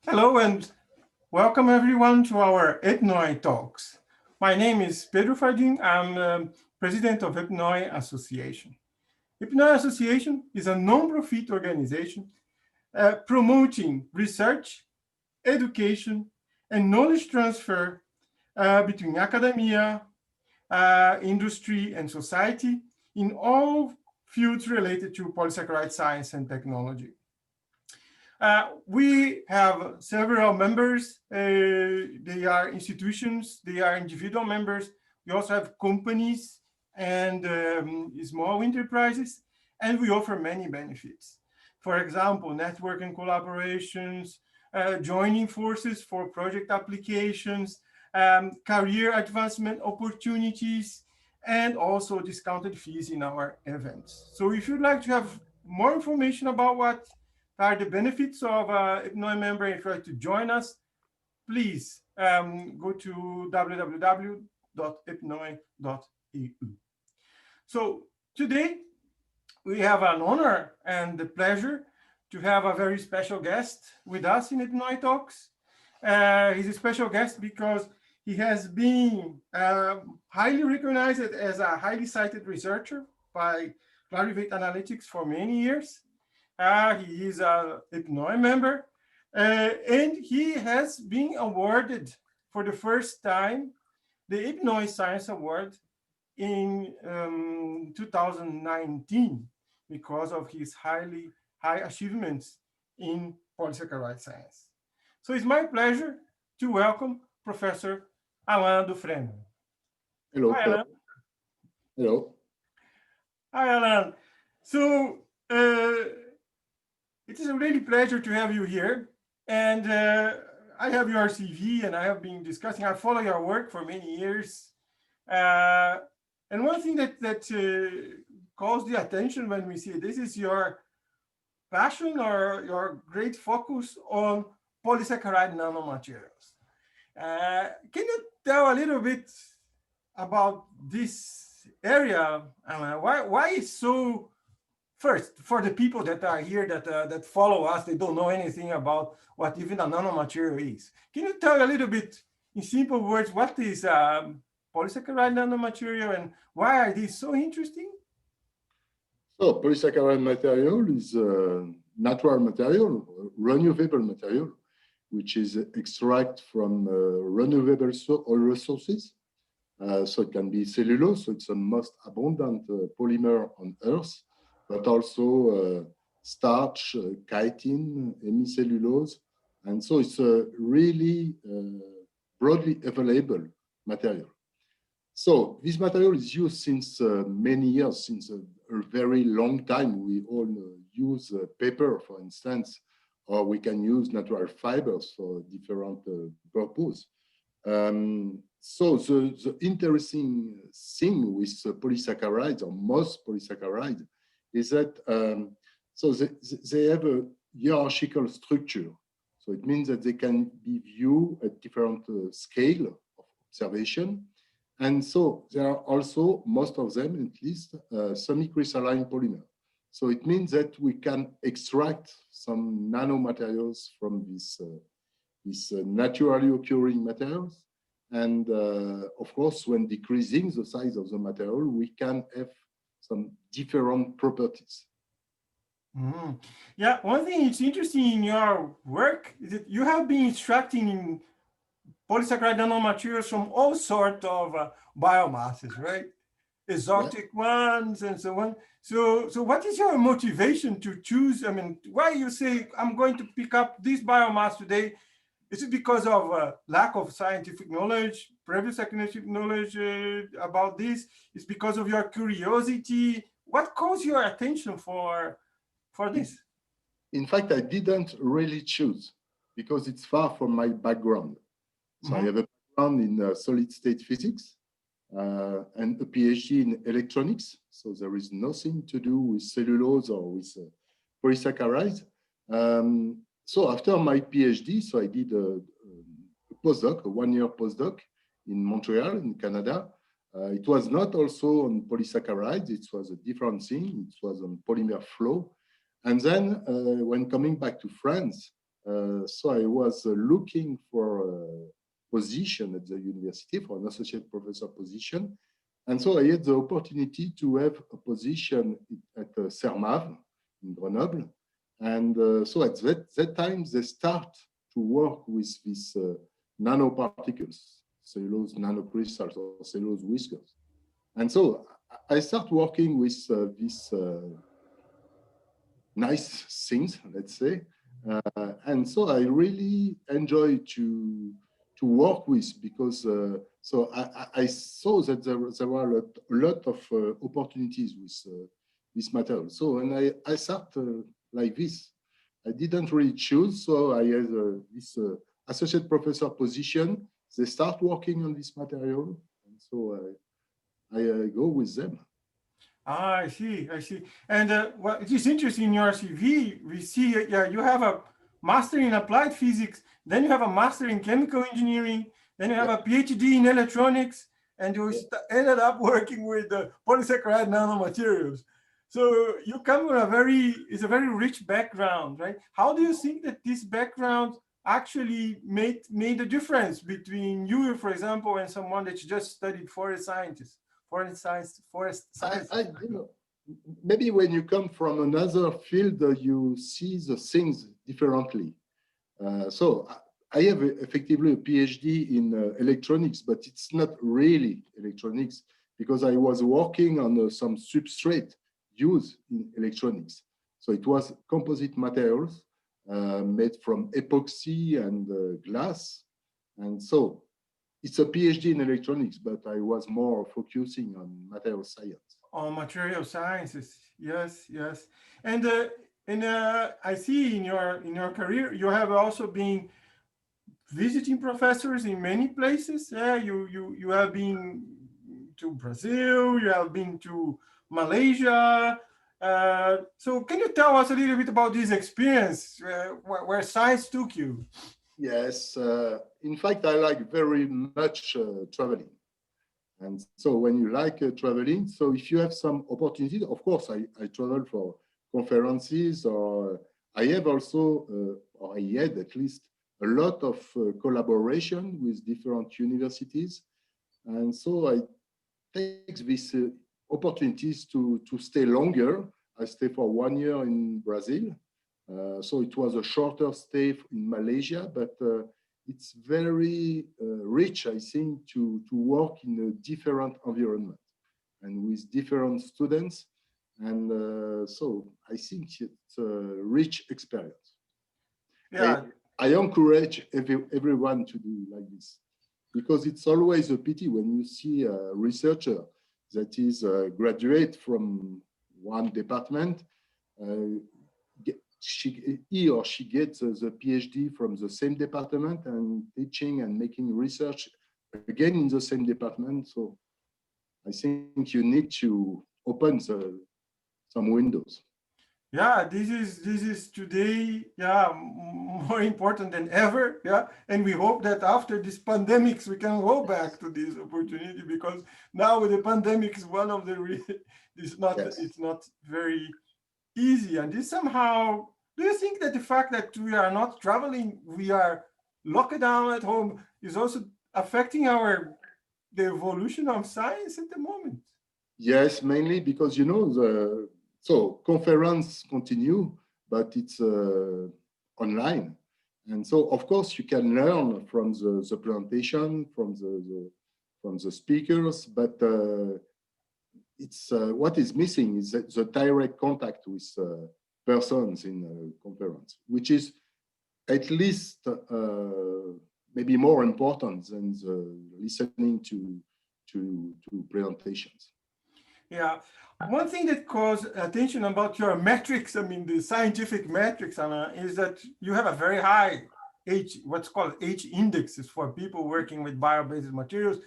Hello and welcome everyone to our EPNOE Talks. My name is Pedro Fardim. I'm president of EPNOE Association. EPNOE Association is a non-profit organization promoting research, education, and knowledge transfer between academia, industry, and society in all fields related to polysaccharide science and technology. We have several members. They are institutions, they are individual members. We also have companies and small enterprises, and we offer many benefits. For example, network and collaborations, joining forces for project applications, career advancement opportunities, and also discounted fees in our events. So if you'd like to have more information about what are the benefits of EPNOE member, if you'd like to join us, please go to www.epnoe.eu. So today we have an honor and the pleasure to have a very special guest with us in EPNOE Talks. He's a special guest because he has been highly recognized as a highly cited researcher by Clarivate Analytics for many years. He is a EPNOE member, and he has been awarded for the first time the EPNOE Science Award in 2019 because of his high achievements in polysaccharide science. So it's my pleasure to welcome Professor Alain Dufresne. Hello. Hi, Alain. Hello. Hi, Alain. So it is a really pleasure to have you here. And I have your CV and I have been discussing, I follow your work for many years. And one thing that calls the attention when we see this is your passion or your great focus on polysaccharide nanomaterials. Can you tell a little bit about this area, Alain? Why it's so, first, for the people that are here that follow us, they don't know anything about what even a nanomaterial is. Can you tell a little bit, in simple words, what is polysaccharide nanomaterial and why are these so interesting? So polysaccharide material is a natural material, renewable material, which is extract from renewable resources. So it can be cellulose, so it's the most abundant polymer on Earth, but also starch, chitin, hemicellulose. And so it's a really broadly available material. So this material is used since many years, since a very long time. We all use paper, for instance, or we can use natural fibers for different purposes. So the interesting thing with polysaccharides, or most polysaccharides, is that so they have a hierarchical structure. So it means that they can be viewed at different scale of observation. And so there are also, most of them at least, semi-crystalline polymer. So it means that we can extract some nanomaterials from these naturally occurring materials. And of course, when decreasing the size of the material, we can have some different properties. Mm. Yeah, one thing that's interesting in your work is that you have been extracting polysaccharide nanomaterials from all sorts of biomasses, right? Exotic ones and so on. So what is your motivation to choose? I mean, why you say, I'm going to pick up this biomass today? Is it because of lack of scientific knowledge, previous scientific knowledge about this? It's because of your curiosity? What calls your attention for this? In fact, I didn't really choose because it's far from my background. So I have a background in solid state physics and a PhD in electronics. So there is nothing to do with cellulose or with polysaccharides. So after my PhD, so I did a postdoc, a one-year postdoc in Montreal, in Canada. It was not also on polysaccharides. It was a different thing. It was on polymer flow. And then when coming back to France, So I was looking for a position at the university, for an associate professor position. And so I had the opportunity to have a position at CERMAV in Grenoble. And so at that time, they start to work with these nanoparticles, cellulose nanocrystals or cellulose whiskers. And so I start working with these nice things, let's say. And so I really enjoy to work with, because so I saw that there were a lot of opportunities with this material. So when I start like this, I didn't really choose. So I had this associate professor position. They start working on this material, and so I go with them. Ah, I see, I see. And what it is interesting in your CV, we see you have a master in applied physics, then you have a master in chemical engineering, then you have a PhD in electronics, and you ended up working with polysaccharide nanomaterials. So you come with it's a very rich background, right? How do you think that this background actually made a difference between you, for example, and someone that just studied forest science? You know, maybe when you come from another field, you see the things differently. So I have effectively a PhD in electronics, but it's not really electronics, because I was working on some substrate used in electronics. So it was composite materials made from epoxy and glass. And so it's a PhD in electronics, but I was more focusing on material science. On material sciences, yes, yes. And I see in your career you have also been visiting professors in many places. Yeah, you have been to Brazil, you have been to Malaysia. So can you tell us a little bit about this experience where science took you? Yes, in fact, I like very much traveling. And so when you like traveling, so if you have some opportunities, of course, I travel for conferences, or I have also, or I had at least a lot of collaboration with different universities. And so I take these opportunities to stay longer. I stay for 1 year in Brazil. So it was a shorter stay in Malaysia, but it's very rich, I think, to work in a different environment and with different students. And so I think it's a rich experience. Yeah. I encourage everyone to do like this, because it's always a pity when you see a researcher that is a graduate from one department, he or she gets the PhD from the same department and teaching and making research again in the same department. So I think you need to open some windows. Yeah, this is today, yeah, more important than ever. Yeah, and we hope that after this pandemics we can go back to this opportunity, because now with the pandemic is one of the it's not very easy. And this somehow, do you think that the fact that we are not traveling, we are locked down at home, is also affecting the evolution of science at the moment? Yes, mainly because, you know, so conference continue, but it's online. And so, of course, you can learn from the presentation, from the speakers, but it's what is missing is the direct contact with persons in a conference, which is at least maybe more important than the listening to presentations. Yeah. One thing that calls attention about your metrics, I mean, the scientific metrics, Anna, is that you have a very high what's called H indexes for people working with bio-based materials.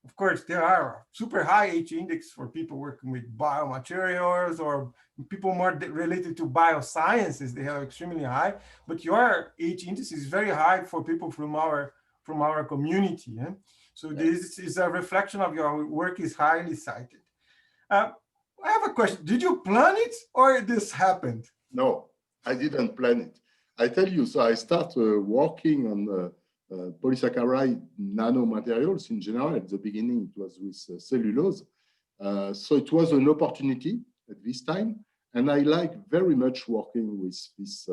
Of course, there are super high H index for people working with biomaterials or people more related to biosciences. They have extremely high, but your H index is very high for people from our community. Eh? So this is a reflection of your work is highly cited. I have a question. Did you plan it or this happened? No, I didn't plan it. I tell you, so I start working on polysaccharide nanomaterials in general. At the beginning, it was with cellulose. So it was an opportunity at this time. And I like very much working with this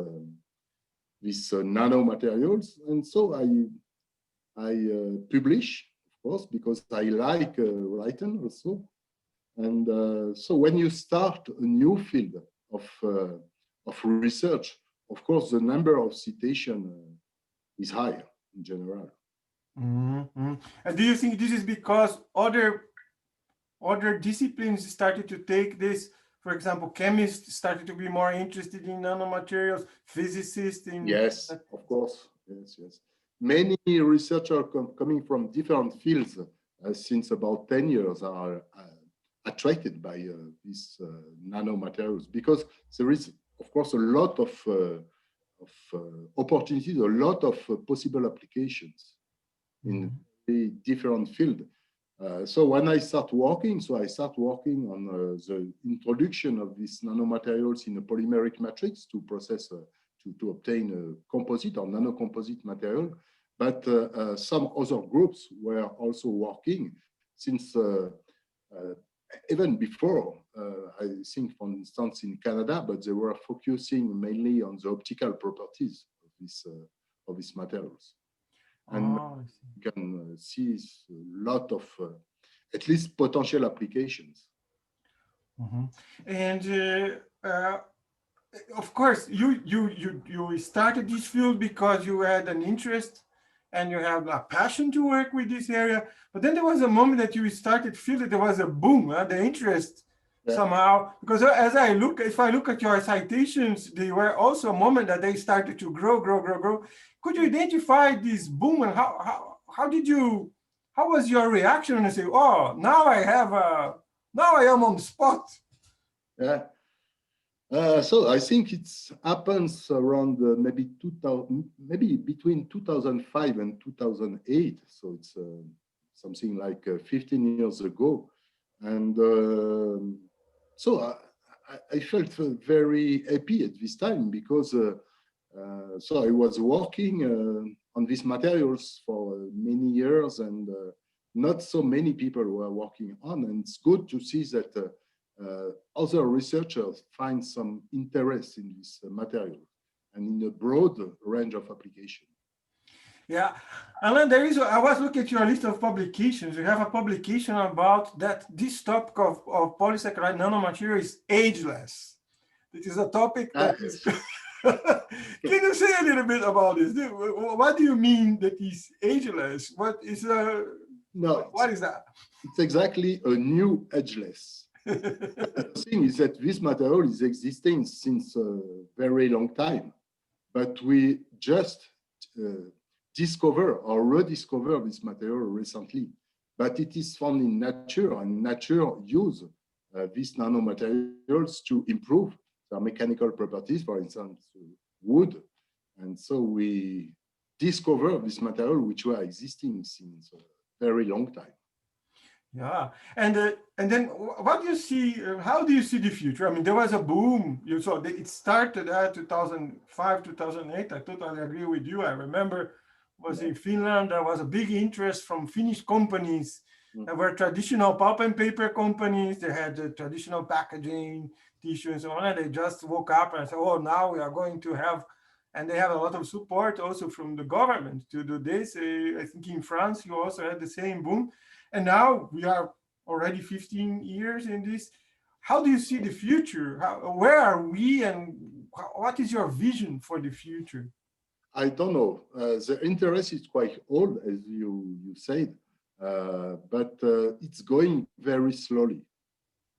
nanomaterials. And so I publish, of course, because I like writing also. And so when you start a new field of research, of course, the number of citation is high in general. Mm-hmm. And do you think this is because other disciplines started to take this? For example, chemists started to be more interested in nanomaterials, physicists in... Yes, of course. Yes, yes. Many researchers coming from different fields since about 10 years are attracted by these nanomaterials, because there is, of course, a lot of opportunities, a lot of possible applications in the different field. So when I start working, on the introduction of these nanomaterials in a polymeric matrix to process, to obtain a composite or nanocomposite material. But some other groups were also working since even before, I think, for instance, in Canada, but they were focusing mainly on the optical properties of these materials. And you can see a lot of, at least, potential applications. Mm-hmm. And of course, you started this field because you had an interest and you have a passion to work with this area. But then there was a moment that you started to feel that there was a boom, the interest somehow. Because if I look at your citations, they were also a moment that they started to grow. Could you identify this boom, and how was your reaction and say, oh, now I am on the spot? Yeah. So I think it happens around maybe 2000, maybe between 2005 and 2008. So it's something like 15 years ago. And so I felt very happy at this time, because so I was working on these materials for many years, and not so many people were working on. And it's good to see that other researchers find some interest in this material and in a broad range of applications. Yeah, Alain, I was looking at your list of publications. You have a publication about that this topic of polysaccharide nanomaterial is ageless. This is a topic that is... Can you say a little bit about this? What do you mean that is ageless? What is what is that? It's exactly a new ageless. The thing is that this material is existing since a very long time, but we just discover or rediscover this material recently. But it is found in nature, and nature use these nanomaterials to improve their mechanical properties, for instance, wood. And so we discover this material which were existing since a very long time. Yeah, and then what do you see? How do you see the future? I mean, there was a boom. You saw it started at 2005, 2008. I totally agree with you. I remember was in Finland. There was a big interest from Finnish companies. There were traditional pulp and paper companies. They had the traditional packaging, tissue, and so on. And they just woke up and said, "Oh, now we are going to have," and they have a lot of support also from the government to do this. I think in France you also had the same boom. And now we are already 15 years in this. How do you see the future? Where are we, and what is your vision for the future? I don't know. The interest is quite old, as you said, but it's going very slowly.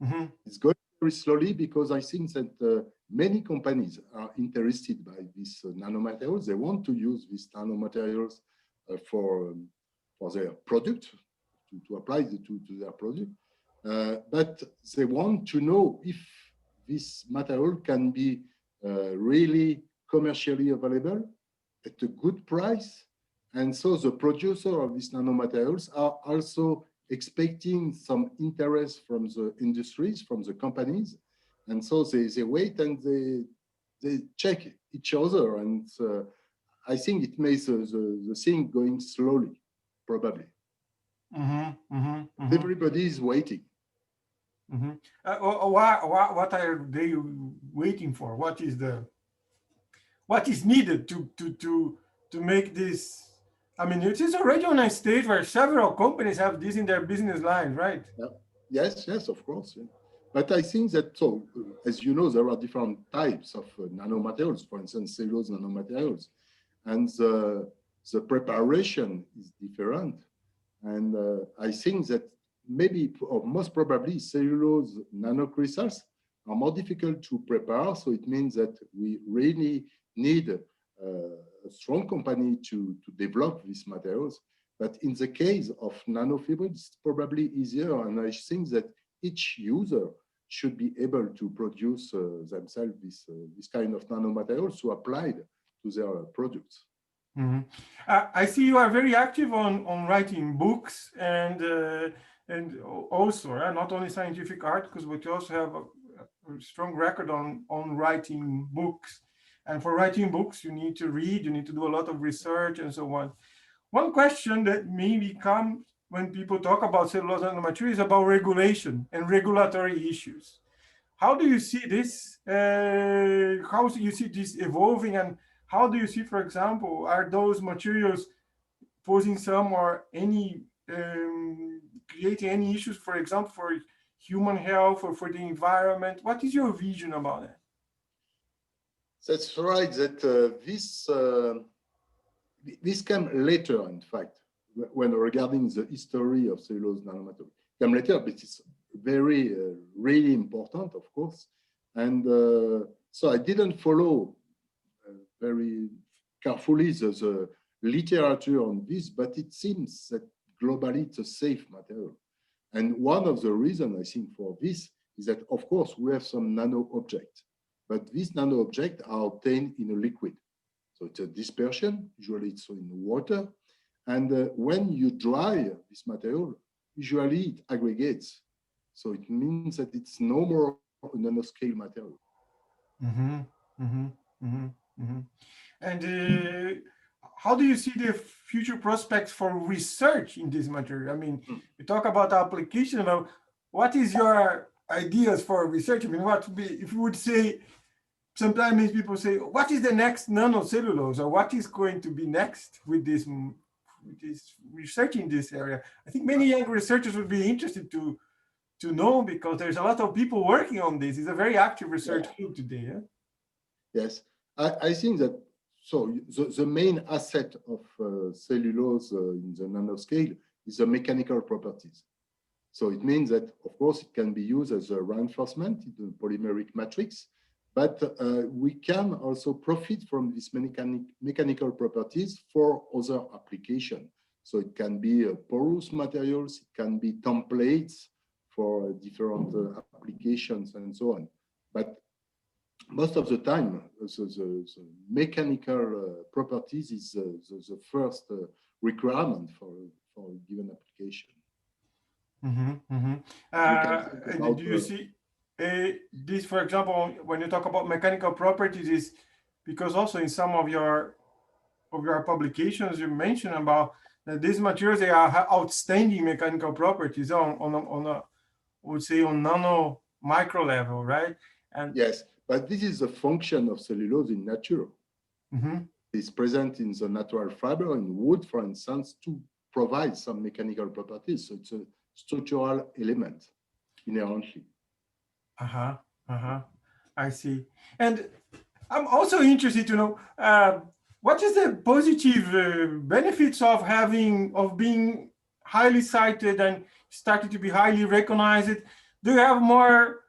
Mm-hmm. It's going very slowly because I think that many companies are interested by these nanomaterials. They want to use these nanomaterials for their product, to apply to their product, but they want to know if this material can be really commercially available at a good price. And so the producer of these nanomaterials are also expecting some interest from the industries, from the companies. And so they wait and they check each other, and I think it makes the thing going slowly, probably. Everybody is waiting. What are they waiting for? What is needed to make this? I mean, it is already on a stage where several companies have this in their business line, right? Yes, of course. Yeah. But I think that, so as you know, there are different types of nanomaterials, for instance, cellulose nanomaterials, and the preparation is different. And I think that maybe, or most probably, cellulose nanocrystals are more difficult to prepare. So it means that we really need a strong company to develop these materials. But in the case of nanofibers, it's probably easier. And I think that each user should be able to produce themselves this kind of nanomaterials to apply to their products. I see you are very active on writing books and also not only scientific articles, but you also have a strong record on writing books. And for writing books, you need to read, you need to do a lot of research and so on. One question that maybe comes when people talk about cellulose nanomaterials is about regulation and regulatory issues. How do you see this? How do you see this evolving, and how do you see, for example, are those materials posing some or any creating any issues, for example, for human health or for the environment? What is your vision about it? That's right. That this came later, in fact, when regarding the history of cellulose nanomaterials. Came later, but it's very, really important, of course. And so I didn't follow very carefully the literature on this, but it seems that globally it's a safe material. And one of the reasons I think for this is that, of course, we have some nano objects, but these nano objects are obtained in a liquid. So it's a dispersion, usually it's in water. And when you dry this material, usually it aggregates. So it means that it's no more a nanoscale material. And how do you see the future prospects for research in this material? I mean, we talk about application. What is your ideas for research? I mean, what would be, if you would say, sometimes people say, what is the next nanocellulose, or what is going to be next with this research in this area? I think many young researchers would be interested to know, because there's a lot of people working on this. It's a very active research field today. Yeah? Yes, I think that, so the main asset of cellulose in the nanoscale is the mechanical properties. So it means that, of course, it can be used as a reinforcement in the polymeric matrix, but we can also profit from these mechanical properties for other applications. So it can be porous materials, it can be templates for different applications and so on. But most of the time, the mechanical properties is the first requirement for a given application. Do you see this, for example, when you talk about mechanical properties, is because also in some of your publications you mentioned about that these materials, they are outstanding mechanical properties on a, I would say, on nano micro level, right? And yes, but this is a function of cellulose in nature. It's present in the natural fiber, in wood, for instance, to provide some mechanical properties. So it's a structural element inherently. I see. And I'm also interested to know what is the positive benefits of being highly cited and starting to be highly recognized? Do you have more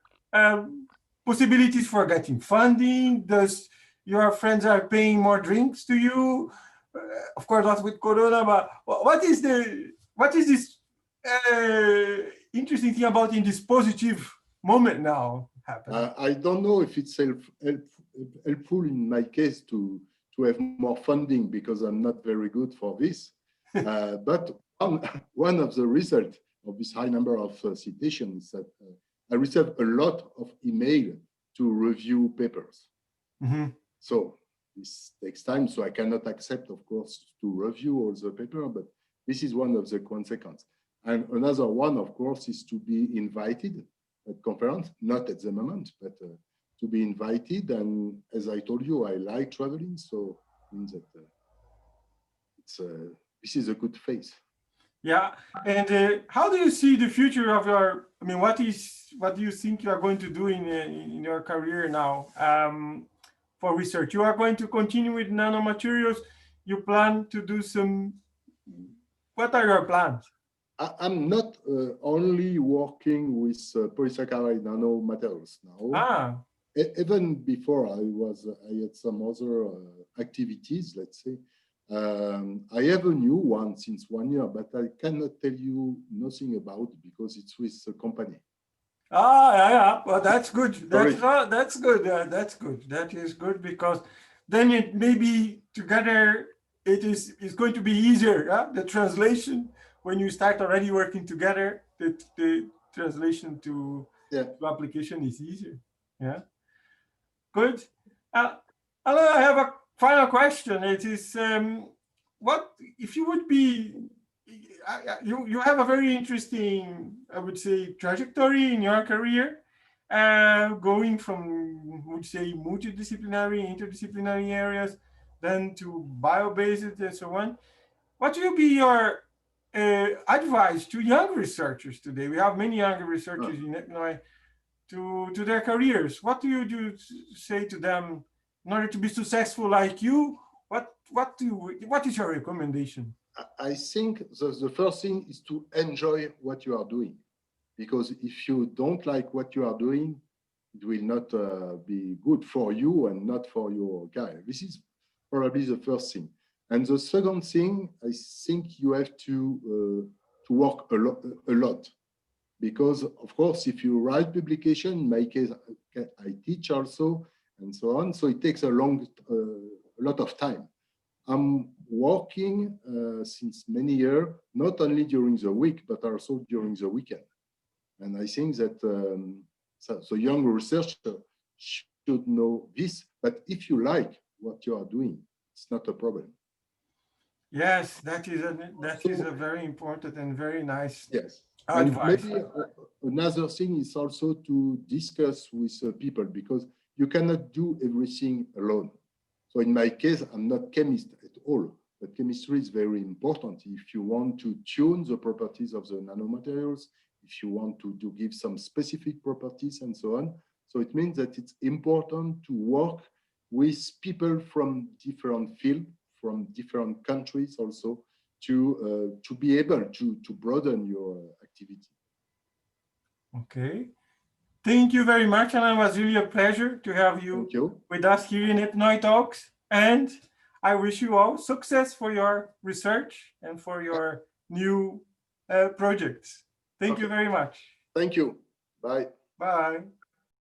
possibilities for getting funding? Does your friends are paying more drinks to you? Of course, not with Corona, but what is this interesting thing about in this positive moment now happening? I don't know if it's helpful in my case to have more funding, because I'm not very good for this. But one of the results of this high number of citations is that I received a lot of email to review papers. Mhm. So this takes time. So I cannot accept, of course, to review all the paper, but this is one of the consequences. And another one, of course, is to be invited at conference, not at the moment, but to be invited. And as I told you, I like traveling, so it means that this is a good phase. Yeah, and how do you see the future of your? I mean, what do you think you are going to do in your career now for research? You are going to continue with nanomaterials. You plan to do some. What are your plans? I'm not only working with polysaccharide nanomaterials now. Ah, Even before I had some other activities, let's say. I have a new one since 1 year, but I cannot tell you nothing about it because it's with the company. yeah. Well, that's good. That's good. That's good. That is good because then it maybe together it's going to be easier. Yeah? The translation when you start already working together, the translation to application is easier. Yeah. Good. Alain, I have a final question. It is what if you would be you have a very interesting, I would say, trajectory in your career, going from, would say, multidisciplinary, interdisciplinary areas, then to bio-based and so on. What will be your advice to young researchers today? We have many young researchers in EPNOE to their careers. What do you say to them in order to be successful like you? What is your recommendation? I think the first thing is to enjoy what you are doing, because if you don't like what you are doing, it will not be good for you and not for your career. This is probably the first thing. And the second thing, I think you have to work a lot, because of course, if you write publication, in my case, I teach also, and so on. So it takes a lot of time. I'm working since many years, not only during the week, but also during the weekend. And I think that so young researcher should know this. But if you like what you are doing, it's not a problem. Yes, that is a very important and very nice advice. And maybe another thing is also to discuss with people, because you cannot do everything alone. So in my case, I'm not chemist at all, but chemistry is very important. If you want to tune the properties of the nanomaterials, if you want to give some specific properties and so on. So it means that it's important to work with people from different fields, from different countries also, to be able to broaden your activity. Okay. Thank you very much, and it was really a pleasure to have you with us here in EPNOE Talks. And I wish you all success for your research and for your new projects. Thank you very much. Thank you. Bye. Bye.